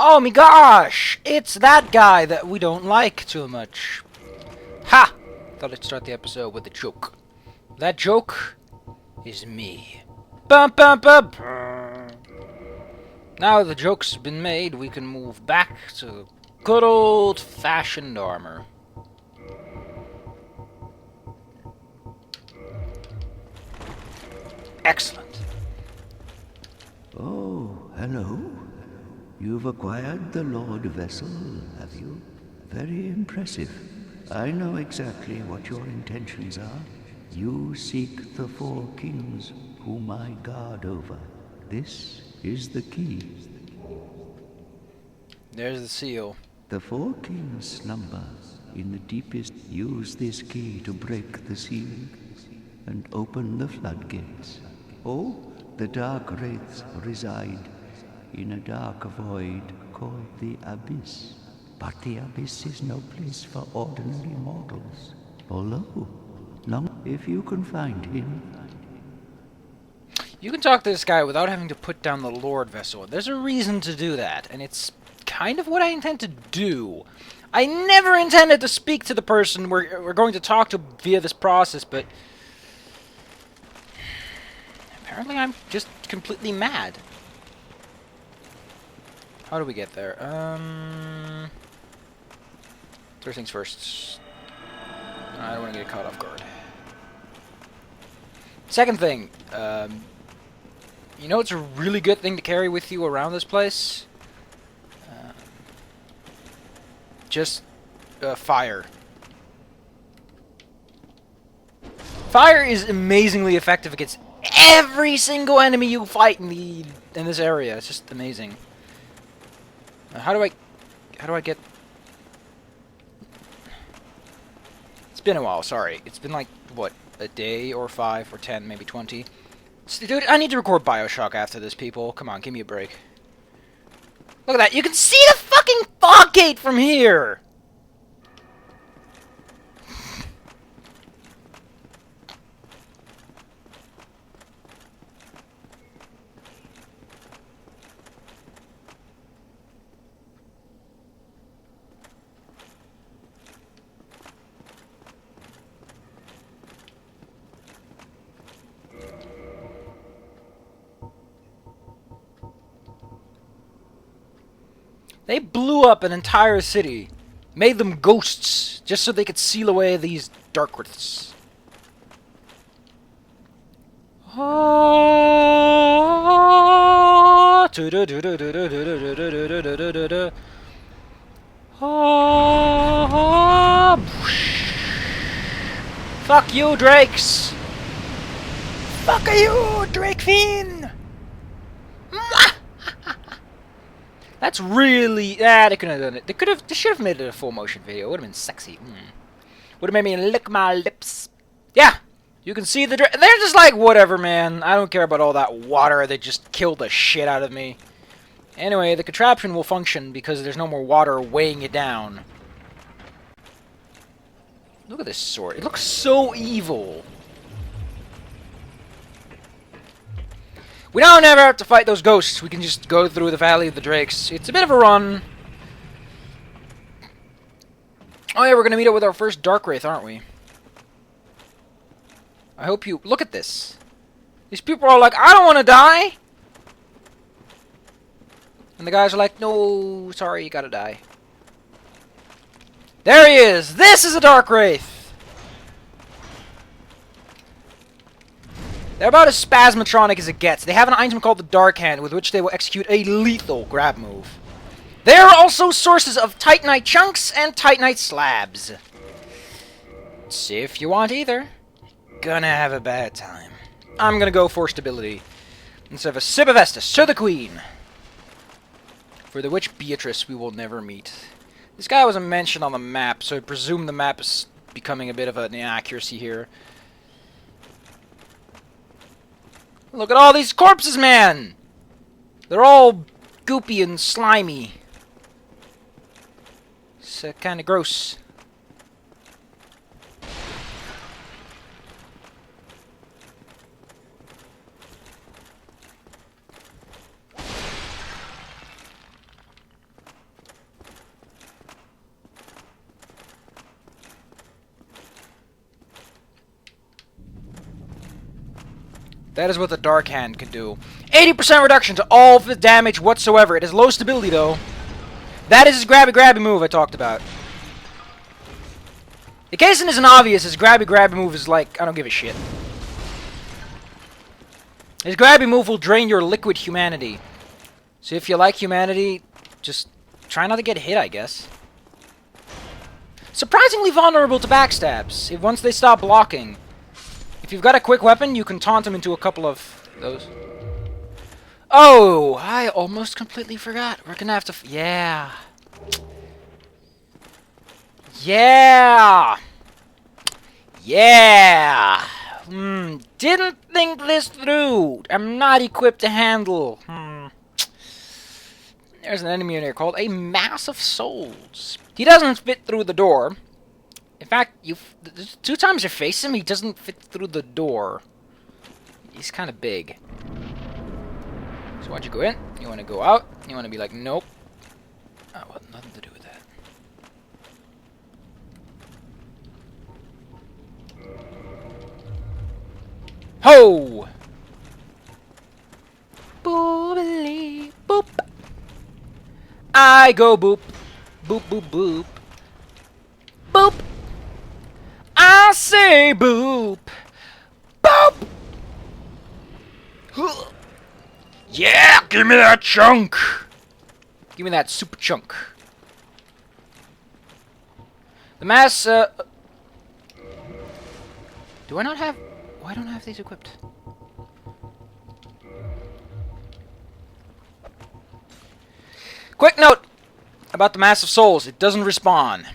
Oh my gosh! It's that guy that we don't like too much. Ha! Thought I'd start the episode with a joke. That joke is me. Bum bum bum! Now the joke's been made, we can move back to good old-fashioned armor. Excellent. Oh, hello. You've acquired the Lord Vessel, have you? Very impressive. I know exactly what your intentions are. You seek the four kings whom I guard over. This is the key. There's the seal. The four kings slumber in the deepest. Use this key to break the seal and open the floodgates. Oh, the Darkwraiths reside in a dark void called the Abyss. But the Abyss is no place for ordinary mortals. Although, if you can find him. You can talk to this guy without having to put down the Lord Vessel. There's a reason to do that, and it's kind of what I intend to do. I never intended to speak to the person we're going to talk to via this process, but apparently I'm just completely mad. How do we get there? First things first. I don't want to get caught off guard. Second thing, you know it's a really good thing to carry with you around this place? Just fire. Fire is amazingly effective against every single enemy you fight in this area. It's just amazing. How do I get? It's been a while. Sorry, it's been like what, a day or 5 or 10, maybe 20. Dude, I need to record BioShock after this, people. Come on, give me a break. Look at that. You can see the fucking fog gate from here! They blew up an entire city, made them ghosts, just so they could seal away these Darkwraiths. Fuck you, Drakes! Fuck you, Drake Fiend! That's really... they couldn't have done it. They should have made it a full motion video. It would have been sexy. Would have made me lick my lips. Yeah! You can see the... They're just like, whatever, man. I don't care about all that water that just killed the shit out of me. Anyway, the contraption will function because there's no more water weighing it down. Look at this sword. It looks so evil. We don't ever have to fight those ghosts. We can just go through the Valley of the Drakes. It's a bit of a run. Oh yeah, we're gonna meet up with our first Darkwraith, aren't we? I hope you... Look at this. These people are like, I don't want to die! And the guys are like, no, sorry, you gotta die. There he is! This is a Darkwraith! They're about as spasmatronic as it gets. They have an item called the Dark Hand, with which they will execute a lethal grab move. They are also sources of Titanite chunks and Titanite slabs. See if you want either. Gonna have a bad time. I'm gonna go for stability. Instead of a sip of Estus to the Queen. For the witch Beatrice we will never meet. This guy wasn't mentioned on the map, so I presume the map is becoming a bit of an inaccuracy here. Look at all these corpses, man! They're all goopy and slimy. It's kind of gross. That is what the Dark Hand can do. 80% reduction to all of the damage whatsoever. It has low stability, though. That is his grabby move I talked about. In case it isn't obvious, his grabby move is like, I don't give a shit. His grabby move will drain your liquid humanity. So if you like humanity, just try not to get hit, I guess. Surprisingly vulnerable to backstabs, once they stop blocking. If you've got a quick weapon, you can taunt them into a couple of those. Oh, I almost completely forgot. We're gonna have to... yeah. Yeah! Yeah! Didn't think this through. I'm not equipped to handle. There's an enemy in here called a Mass of Souls. He doesn't fit through the door. In fact, 2 times you face him, he doesn't fit through the door. He's kind of big. So why'd you go in? You want to go out? You want to be like, nope. Oh, well, nothing to do with that. Ho! Boobily boop. I go boop. Boop, boop, boop. Boop. I say boop. Boop. Yeah, give me that chunk. Give me that super chunk. The mass, do I not have... why don't I have these equipped? Quick note about the Mass of Souls. It doesn't respawn.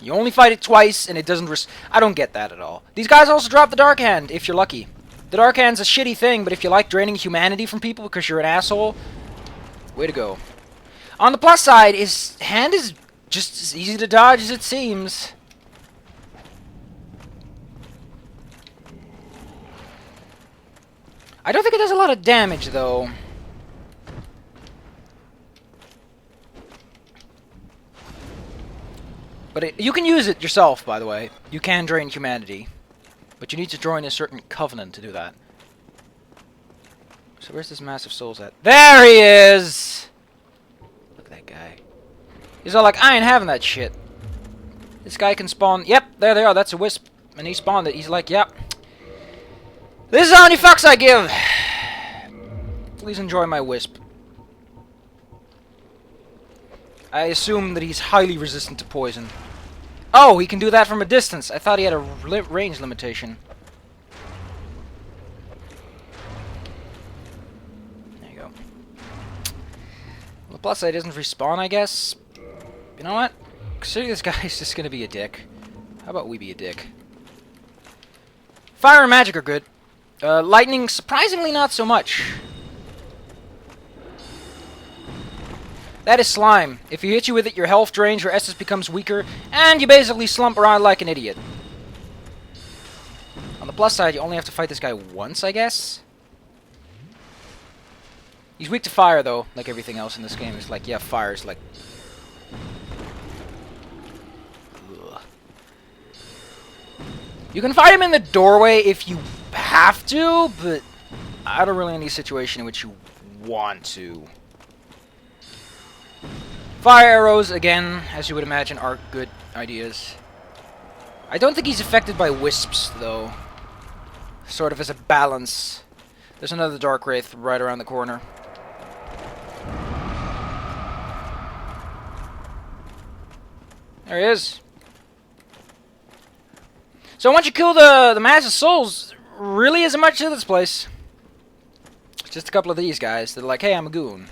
You only fight it twice, and it doesn't I don't get that at all. These guys also drop the Dark Hand, if you're lucky. The Dark Hand's a shitty thing, but if you like draining humanity from people because you're an asshole, way to go. On the plus side, his hand is just as easy to dodge as it seems. I don't think it does a lot of damage, though. But you can use it yourself, by the way. You can drain humanity. But you need to join a certain covenant to do that. So where's this Massive Souls at? There he is! Look at that guy. He's all like, I ain't having that shit. This guy can spawn... yep, there they are. That's a wisp. And he spawned it. He's like, yep. This is how many fucks I give! Please enjoy my wisp. I assume that he's highly resistant to poison. Oh, he can do that from a distance. I thought he had a range limitation. There you go. Well, the plus side doesn't respawn, I guess. You know what? Considering this guy's just gonna be a dick. How about we be a dick? Fire and magic are good. Lightning, surprisingly not so much. That is slime. If you hit you with it, your health drains, your essence becomes weaker, and you basically slump around like an idiot. On the plus side, you only have to fight this guy once, I guess? He's weak to fire, though, like everything else in this game. It's like, yeah, fire's like... ugh. You can fight him in the doorway if you have to, but I don't really any situation in which you want to. Fire arrows, again, as you would imagine, are good ideas. I don't think he's affected by wisps, though. Sort of as a balance. There's another Darkwraith right around the corner. There he is. So once you kill the Mass of Souls, really isn't much to this place. It's just a couple of these guys that are like, hey, I'm a goon.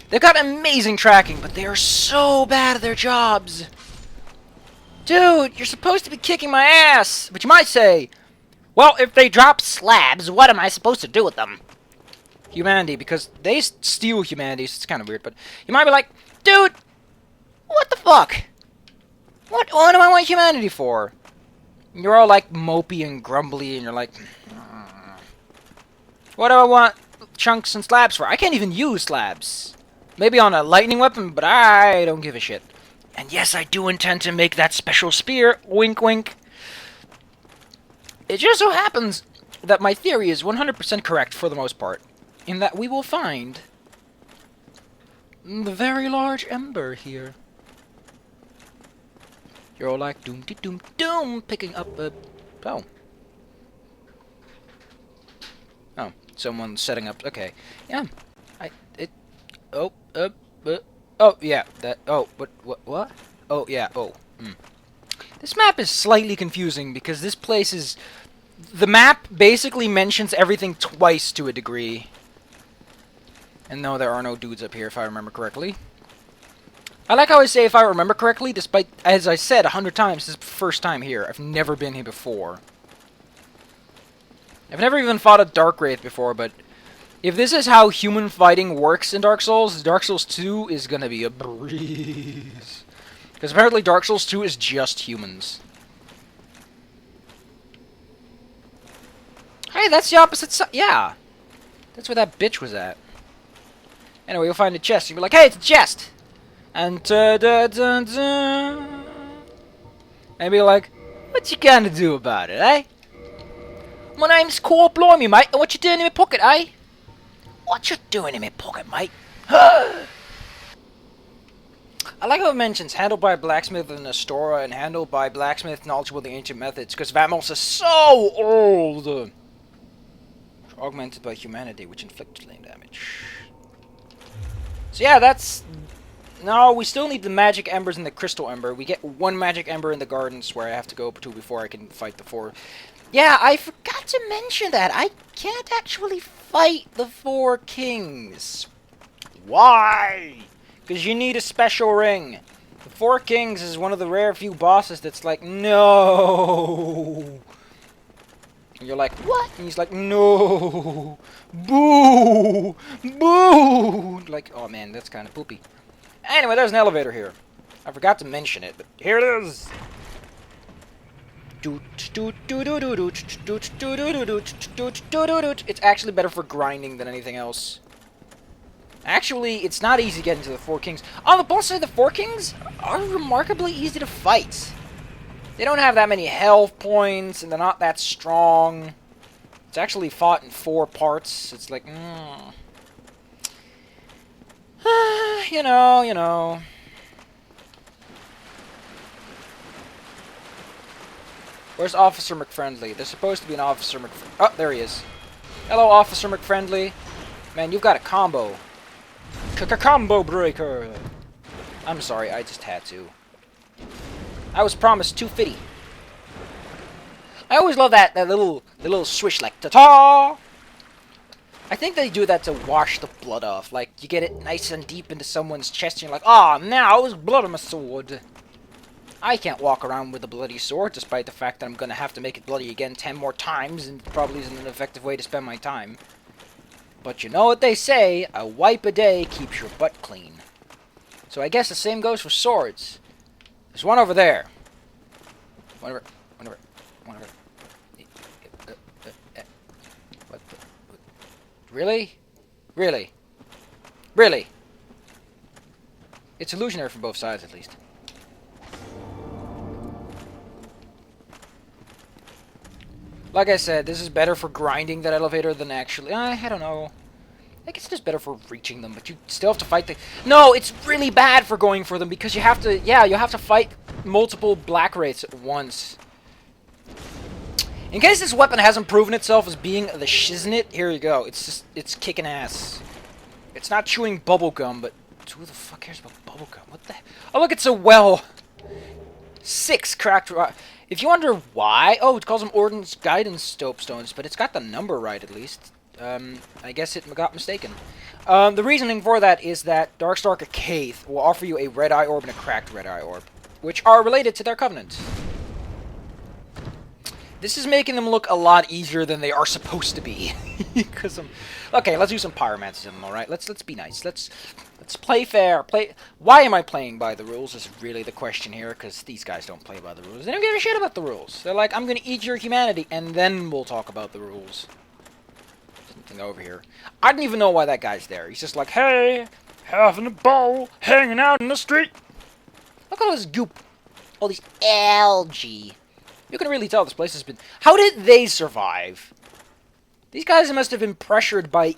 They've got amazing tracking, but they are so bad at their jobs. Dude, you're supposed to be kicking my ass. But you might say, well, if they drop slabs, what am I supposed to do with them? Humanity, because they steal humanity, so it's kind of weird, but you might be like, dude, what the fuck? What do I want humanity for? And you're all like mopey and grumbly, and you're like, what do I want chunks and slabs for? I can't even use slabs. Maybe on a lightning weapon, but I don't give a shit. And yes, I do intend to make that special spear. Wink, wink. It just so happens that my theory is 100% correct for the most part, in that we will find the very large ember here. You're all like, doom, picking up a... Oh. Oh, someone's setting up... Okay. Yeah. Oh, yeah, that... Oh, what? Oh, yeah, oh. This map is slightly confusing, because this place is... The map basically mentions everything twice to a degree. And no, there are no dudes up here, if I remember correctly. I like how I say if I remember correctly, despite, as I said 100 times, this is the first time here. I've never been here before. I've never even fought a Darkwraith before, but if this is how human fighting works in Dark Souls 2 is gonna be a breeze. Because apparently Dark Souls 2 is just humans. Hey, that's the opposite side. Yeah. That's where that bitch was at. Anyway, you'll find a chest. You'll be like, hey, it's a chest! And and be like, what you gonna do about it, eh? My name's Core Blimey, mate, and what you doing in my pocket, eh? What you doing in my pocket, mate? I like how it mentions handled by a blacksmith in Astora and handled by blacksmith knowledgeable of the ancient methods, because Vatmos is so old! Augmented by humanity, which inflicts flame damage. So yeah, that's... No, we still need the magic embers and the crystal ember. We get one magic ember in the gardens where I have to go to before I can fight the 4. Yeah, I forgot to mention that. I can't actually fight the 4 kings. Why? Because you need a special ring. The 4 kings is one of the rare few bosses that's like, no. And you're like, what? And he's like, no. Boo. Boo. Like, oh man, that's kind of poopy. Anyway, there's an elevator here. I forgot to mention it, but here it is. It's actually better for grinding than anything else. Actually, it's not easy getting to the 4 kings. On the plus side, the 4 kings are remarkably easy to fight. They don't have that many health points, and they're not that strong. It's actually fought in 4 parts. It's like, you know. Where's Officer McFriendly? There's supposed to be an Officer McFriendly. Oh, there he is. Hello, Officer McFriendly. Man, you've got a combo. Combo breaker. I'm sorry, I just had to. I was promised 250. I always love that little swish, like ta-ta. I think they do that to wash the blood off. Like, you get it nice and deep into someone's chest, and you're like, ah, now there's blood on my sword. I can't walk around with a bloody sword, despite the fact that I'm going to have to make it bloody again 10 more times, and probably isn't an effective way to spend my time. But you know what they say, a wipe a day keeps your butt clean. So I guess the same goes for swords. There's one over there. One over. What the? Really? Really? Really? It's illusionary from both sides, at least. Like I said, this is better for grinding that elevator than actually... I don't know. I guess it's just better for reaching them, but you still have to fight the... No, it's really bad for going for them, because you have to... Yeah, you have to fight multiple Blackwraiths at once. In case this weapon hasn't proven itself as being the shiznit, here you go. It's just... It's kicking ass. It's not chewing bubblegum, but... Who the fuck cares about bubblegum? What the... Oh, look, it's a well... 6 cracked... If you wonder why... Oh, it calls them Ordnance Guidance Stones, but it's got the number right, at least. I guess it got mistaken. The reasoning for that is that Darkstalker Kaith will offer you a red eye orb and a cracked red eye orb, which are related to their covenant. This is making them look a lot easier than they are supposed to be. Because okay, let's do some pyromancy in them, alright? Let's be nice. Let's play fair. Why am I playing by the rules is really the question here, because these guys don't play by the rules. They don't give a shit about the rules. They're like, I'm gonna eat your humanity, and then we'll talk about the rules. Something over here. I don't even know why that guy's there. He's just like, hey, having a ball, hanging out in the street. Look at all this goop. All these algae. You can really tell this place has been... How did they survive? These guys must have been pressured by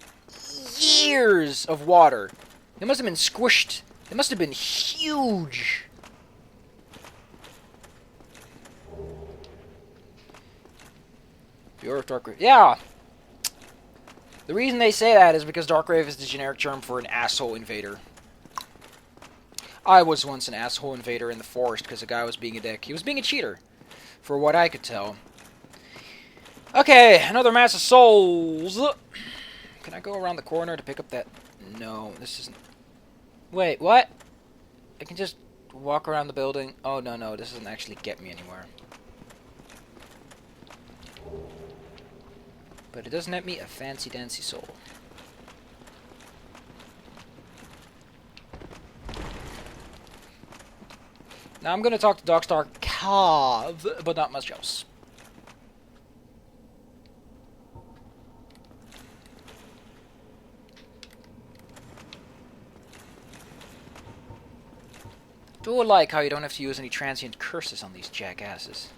years of water. They must have been squished. They must have been huge. Bureau of Darkwraith. Yeah. The reason they say that is because Darkwraith is the generic term for an asshole invader. I was once an asshole invader in the forest because the guy was being a dick. He was being a cheater, for what I could tell. Okay, another mass of souls. Can I go around the corner to pick up that? No, this isn't... Wait, what? I can just walk around the building? Oh, no, no, this doesn't actually get me anywhere. But it does net me a fancy-dancy soul. Now I'm going to talk to Darkstar Cav, but not much else. Do like how you don't have to use any transient curses on these jackasses.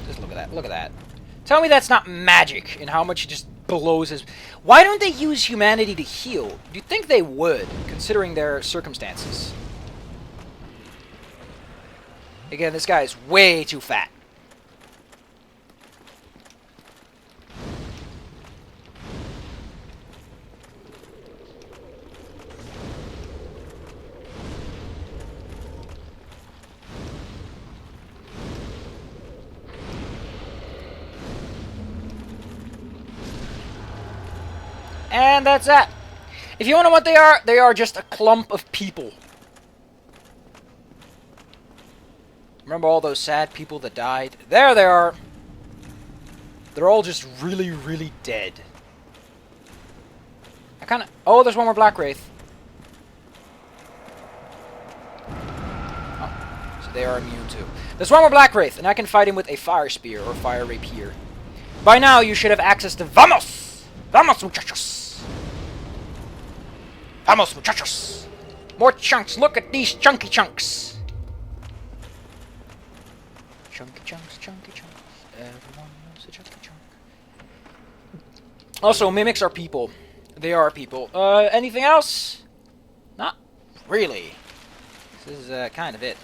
Just look at that, look at that. Tell me that's not magic in how much he just blows his... Why don't they use humanity to heal? You'd think they would, considering their circumstances. Again, this guy is way too fat. And that's that. If you want to know what they are just a clump of people. Remember all those sad people that died? There they are. They're all just really, really dead. I kind of... Oh, there's one more Blackwraith. Oh, so they are immune too. There's one more Blackwraith, and I can fight him with a fire spear or fire rapier. By now, you should have access to Vamos! Vamos, muchachos! Vamos, muchachos! More chunks! Look at these chunky chunks! Chunky chunks, chunky chunks. Everyone knows a chunky chunk. Also, mimics are people. They are people. Anything else? Not really. This is kind of it.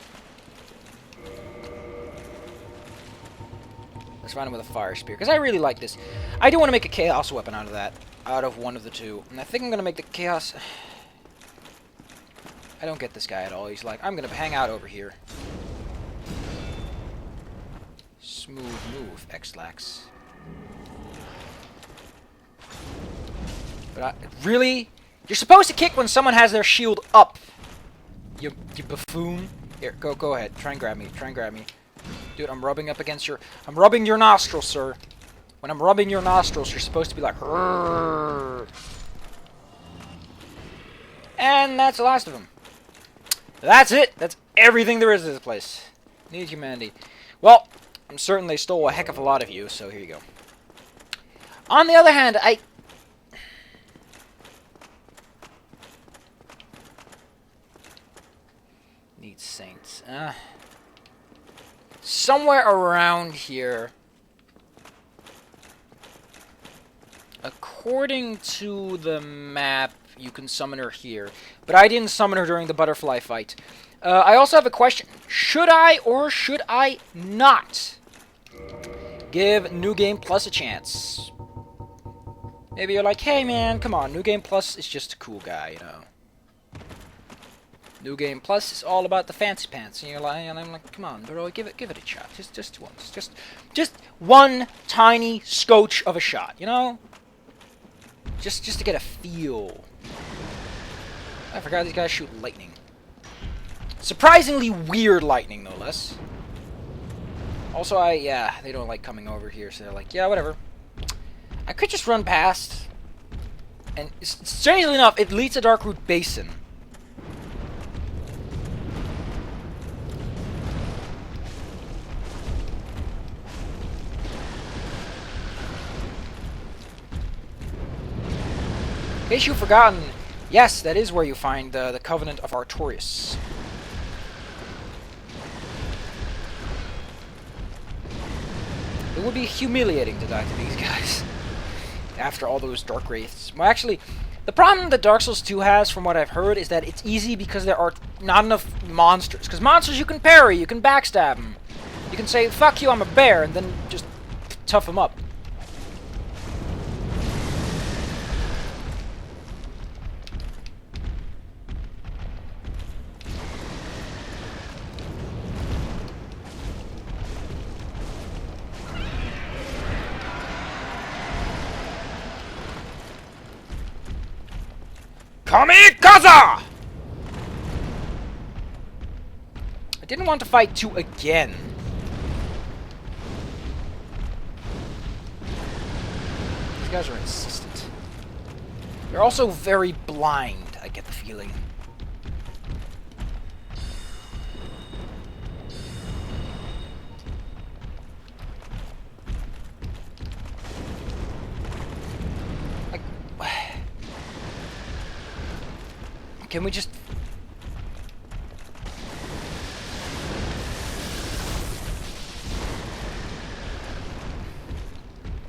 Let's find him with a fire spear, because I really like this. I do want to make a chaos weapon out of that. Out of one of the two. And I think I'm going to make the chaos... I don't get this guy at all. He's like, I'm going to hang out over here. Smooth move, X-Lax. But really? You're supposed to kick when someone has their shield up. You buffoon. Here, go ahead. Try and grab me. Try and grab me. Dude, I'm rubbing up against your... I'm rubbing your nostrils, sir. When I'm rubbing your nostrils, you're supposed to be like... Rrr. And that's the last of them. That's it. That's everything there is to this place. Need humanity. Well, I'm certain they stole a heck of a lot of you, so here you go. On the other hand, I... Need saints. Somewhere around here... According to the map, you can summon her here. But I didn't summon her during the butterfly fight. I also have a question. Should I or should I not give New Game Plus a chance? Maybe you're like, hey man, come on, New Game Plus is just a cool guy, you know. New Game Plus is all about the fancy pants, and you're like, and I'm like, come on, bro, give it a shot, just once, just one tiny scotch of a shot, you know, just to get a feel. I forgot these guys shoot lightning. Surprisingly weird lightning, no less. Also, yeah, they don't like coming over here, so they're like, yeah, whatever. I could just run past, and strangely enough, it leads to Darkroot Basin. In case you've forgotten, yes, that is where you find the Covenant of Artorias. It would be humiliating to die to these guys after all those Darkwraiths. Well, actually, the problem that Dark Souls 2 has, from what I've heard, is that it's easy because there are not enough monsters. Because monsters you can parry, you can backstab them. You can say, fuck you, I'm a bear, and then just tough them up. Kamikaze! I didn't want to fight 2 again. These guys are insistent. They're also very blind, I get the feeling. Can we just...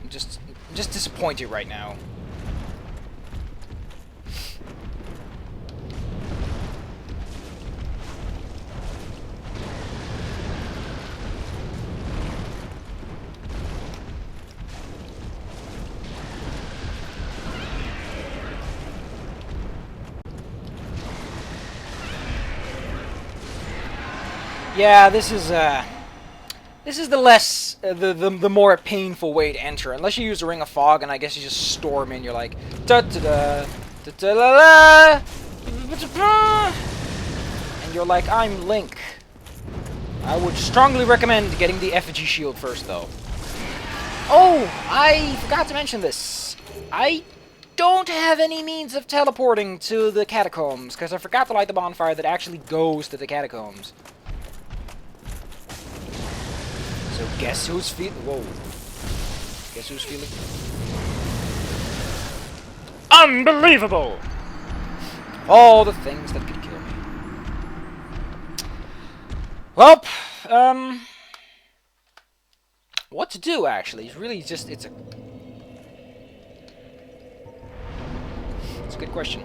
I'm just disappointed right now. Yeah, this is the less the more painful way to enter. Unless you use the Ring of Fog, and I guess you just storm in. You're like da da da da da la la, and you're like, I'm Link. I would strongly recommend getting the effigy shield first, though. Oh, I forgot to mention this. I don't have any means of teleporting to the catacombs because I forgot to light the bonfire that actually goes to the catacombs. So guess who's feeling... Whoa. Guess who's feeling... Unbelievable! All the things that could kill me. Well, what to do, actually, is really just... It's a good question.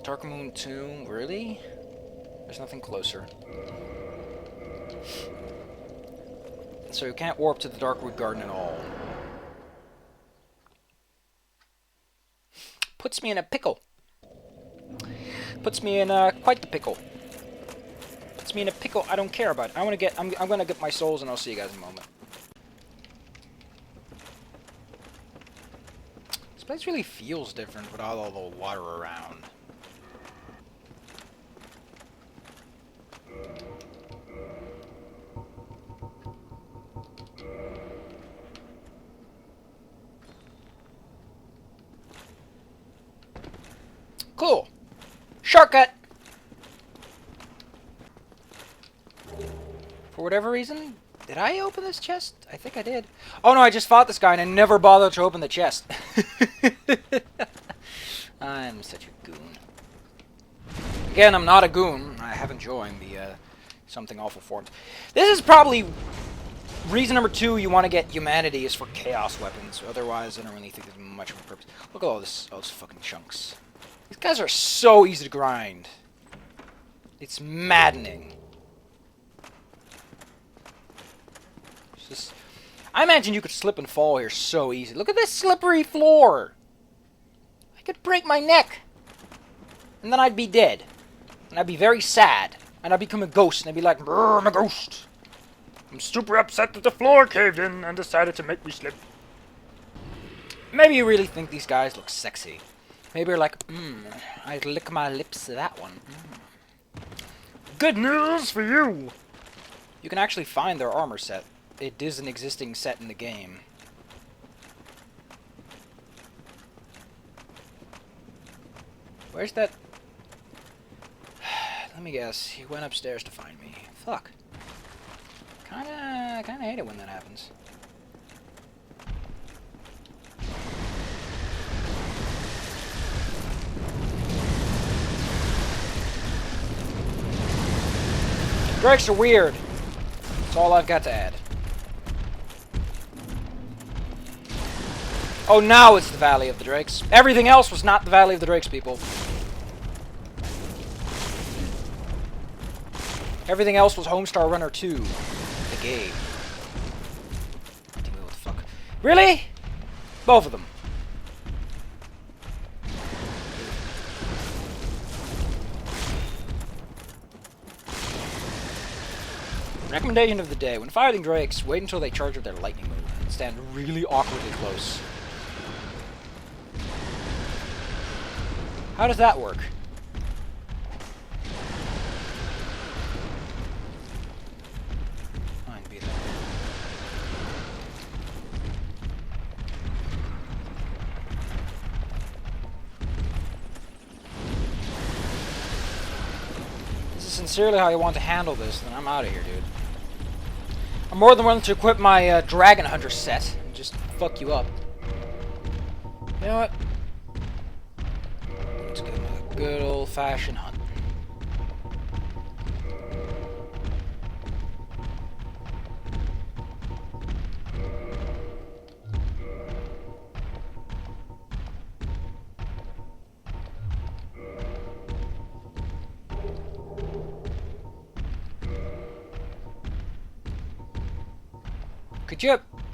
Dark Moon Tomb, really? There's nothing closer. So you can't warp to the Darkwood Garden at all. Puts me in a pickle. Puts me in quite the pickle. Puts me in a pickle I don't care about. I'm gonna get my souls, and I'll see you guys in a moment. This place really feels different without all the water around. Cool. Shortcut. For whatever reason, did I open this chest? I think I did. Oh no, I just fought this guy and I never bothered to open the chest. I'm such a goon. Again, I'm not a goon. I haven't joined the something awful forms. This is probably reason number 2 you want to get humanity is for chaos weapons. Otherwise, I don't really think there's much of a purpose. Look at all those fucking chunks. These guys are so easy to grind. It's maddening. It's just, I imagine you could slip and fall here so easy. Look at this slippery floor. I could break my neck. And then I'd be dead. And I'd be very sad. And I'd become a ghost. And I'd be like, I'm a ghost. I'm super upset that the floor caved in and decided to make me slip. Maybe you really think these guys look sexy. Maybe you're like, I'd lick my lips to that one. Good news for you! You can actually find their armor set. It is an existing set in the game. Where's that? Let me guess. He went upstairs to find me. Fuck. Kinda hate it when that happens. Drakes are weird. That's all I've got to add. Oh, now it's the Valley of the Drakes. Everything else was not the Valley of the Drakes, people. Everything else was Homestar Runner 2. The game. What the fuck? Really? Both of them. Recommendation of the day. When fighting Drakes, wait until they charge with their lightning move and stand really awkwardly close. How does that work? Fine, beat it. This is sincerely how you want to handle this, then I'm out of here, dude. I'm more than willing to equip my Dragon Hunter set and just fuck you up. You know what? Let's give him a good old-fashioned hunt.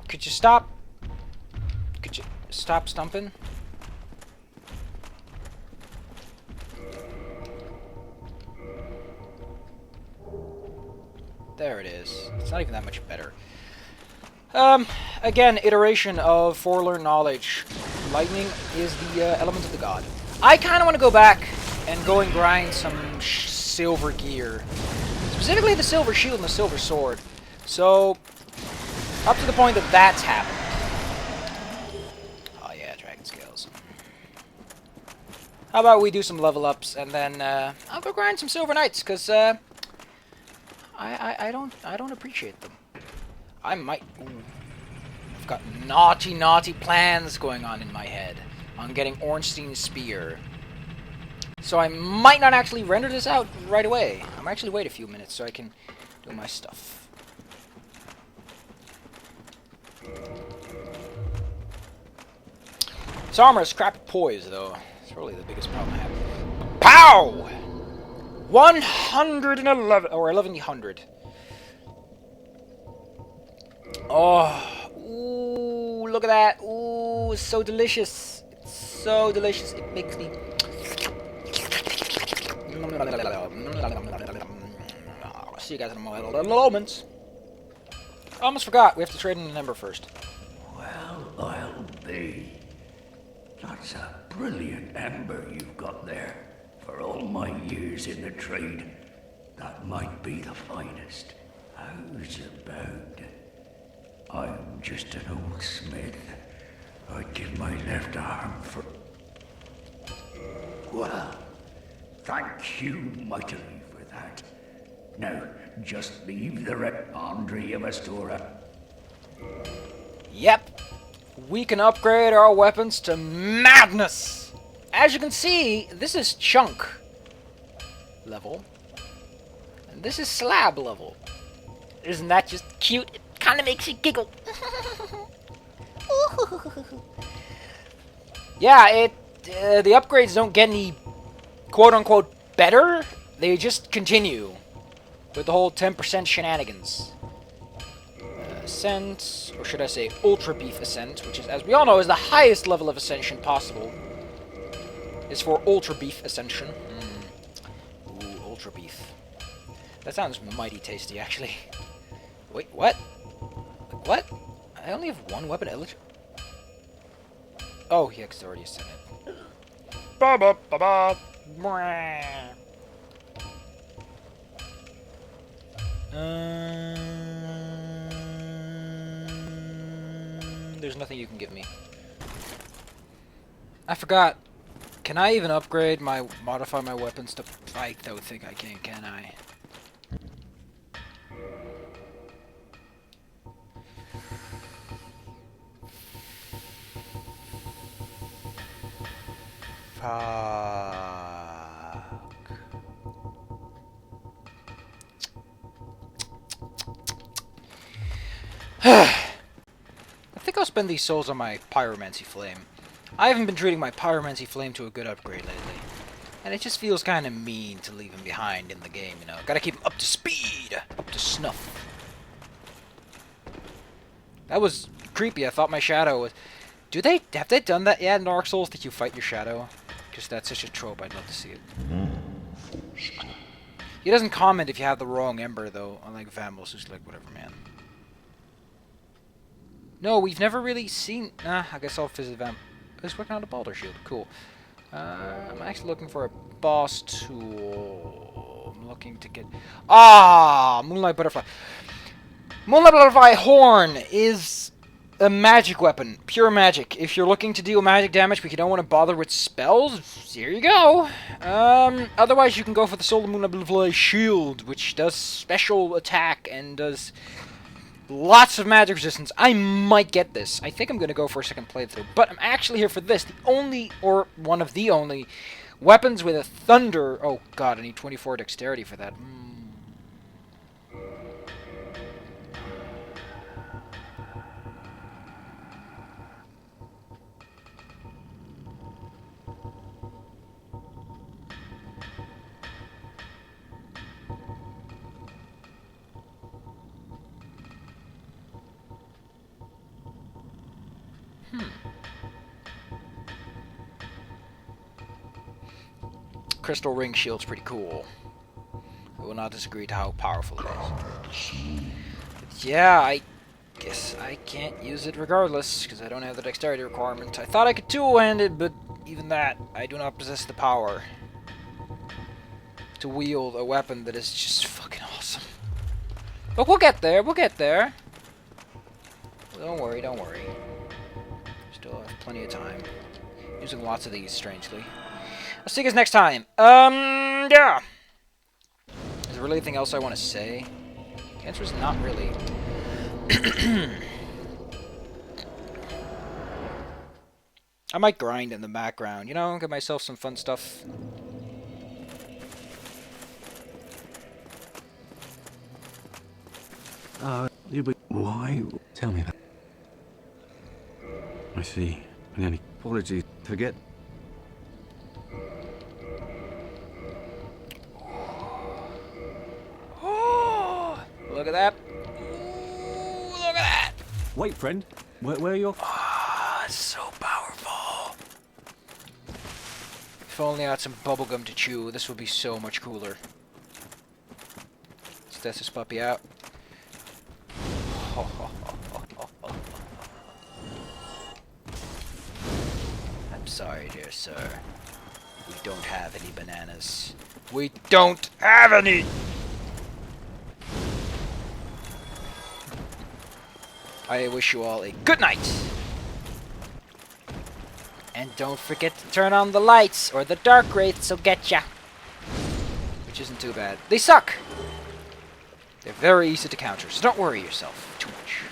Could you stop? Could you stop stumping? There it is. It's not even that much better. Again, iteration of Forelearned Knowledge. Lightning is the element of the god. I kind of want to go back and go and grind some silver gear. Specifically the silver shield and the silver sword. So, up to the point that that's happened. Oh yeah, dragon scales. How about we do some level ups and then I'll go grind some silver knights, because I don't appreciate them. I might. Ooh, I've got naughty plans going on in my head on getting Ornstein's spear. So I might not actually render this out right away. I'm actually wait a few minutes so I can do my stuff. This armor is crappy poise, though. It's probably the biggest problem I have. Pow! 111 or 1100. Oh, ooh, look at that. Ooh, it's so delicious. It's so delicious. It makes me. See you guys in a moment. I almost forgot. We have to trade in an ember first. Well, I'll be. That's a brilliant ember you've got there. For all my years in the trade, that might be the finest. How's about? I'm just an old smith. I'd give my left arm for... Well, thank you mightily for that. Now, just leave the Andre of Astora. Yep. We can upgrade our weapons to madness! As you can see, this is chunk level. And this is slab level. Isn't that just cute? It kind of makes you giggle. Yeah, the upgrades don't get any quote-unquote better. They just continue with the whole 10% shenanigans. Ascent, or should I say Ultra Beef Ascent, which is, as we all know, is the highest level of ascension possible. Is for Ultra Beef Ascension. Ooh, Ultra Beef. That sounds mighty tasty, actually. Wait, what? What? I only have one weapon eligible. Oh, yeah, because I already ascended. Ba ba ba ba. There's nothing you can give me. I forgot. Can I even upgrade modify my weapons to fight? I don't think I can I? Fuck. I think I'll spend these souls on my Pyromancy Flame. I haven't been treating my Pyromancy Flame to a good upgrade lately. And it just feels kind of mean to leave him behind in the game, you know. Gotta keep him up to speed! Up to snuff. That was creepy. I thought my shadow was... Have they done that yet in Dark Souls, that you fight your shadow? Because that's such a trope, I'd love to see it. He doesn't comment if you have the wrong ember, though, unlike Vamos, who's like, whatever, man. No, we've never really seen... I guess I'll visit Vam... He's working on a Baldur Shield. Cool. I'm actually looking for a boss tool. I'm looking to get... Moonlight Butterfly. Moonlight Butterfly Horn is a magic weapon. Pure magic. If you're looking to deal magic damage but you don't want to bother with spells, here you go. Otherwise, you can go for the Solar Moonlight Butterfly Shield, which does special attack and does... lots of magic resistance. I might get this. I think I'm going to go for a second playthrough. But I'm actually here for this. The only, or one of the only, weapons with a thunder... Oh god, I need 24 dexterity for that. Crystal Ring Shield's pretty cool. I will not disagree to how powerful it is. But yeah, I guess I can't use it regardless, because I don't have the dexterity requirement. I thought I could two-hand it, but even that, I do not possess the power to wield a weapon that is just fucking awesome. But we'll get there, we'll get there. Don't worry, don't worry. Still have plenty of time. Using lots of these, strangely. I'll see you guys next time. Yeah. Is there really anything else I want to say? The answer is not really. I might grind in the background, you know, get myself some fun stuff. Why? Tell me that. I see. Any apologies. Forget. Look at that. Ooh, look at that. Wait, friend. Where are you? It's so powerful. If only I had some bubblegum to chew, this would be so much cooler. Let's test this puppy out. I'm sorry, dear sir. We don't have any bananas. We don't have any! I wish you all a good night. And don't forget to turn on the lights, or the Darkwraiths will get ya. Which isn't too bad. They suck! They're very easy to counter, so don't worry yourself too much.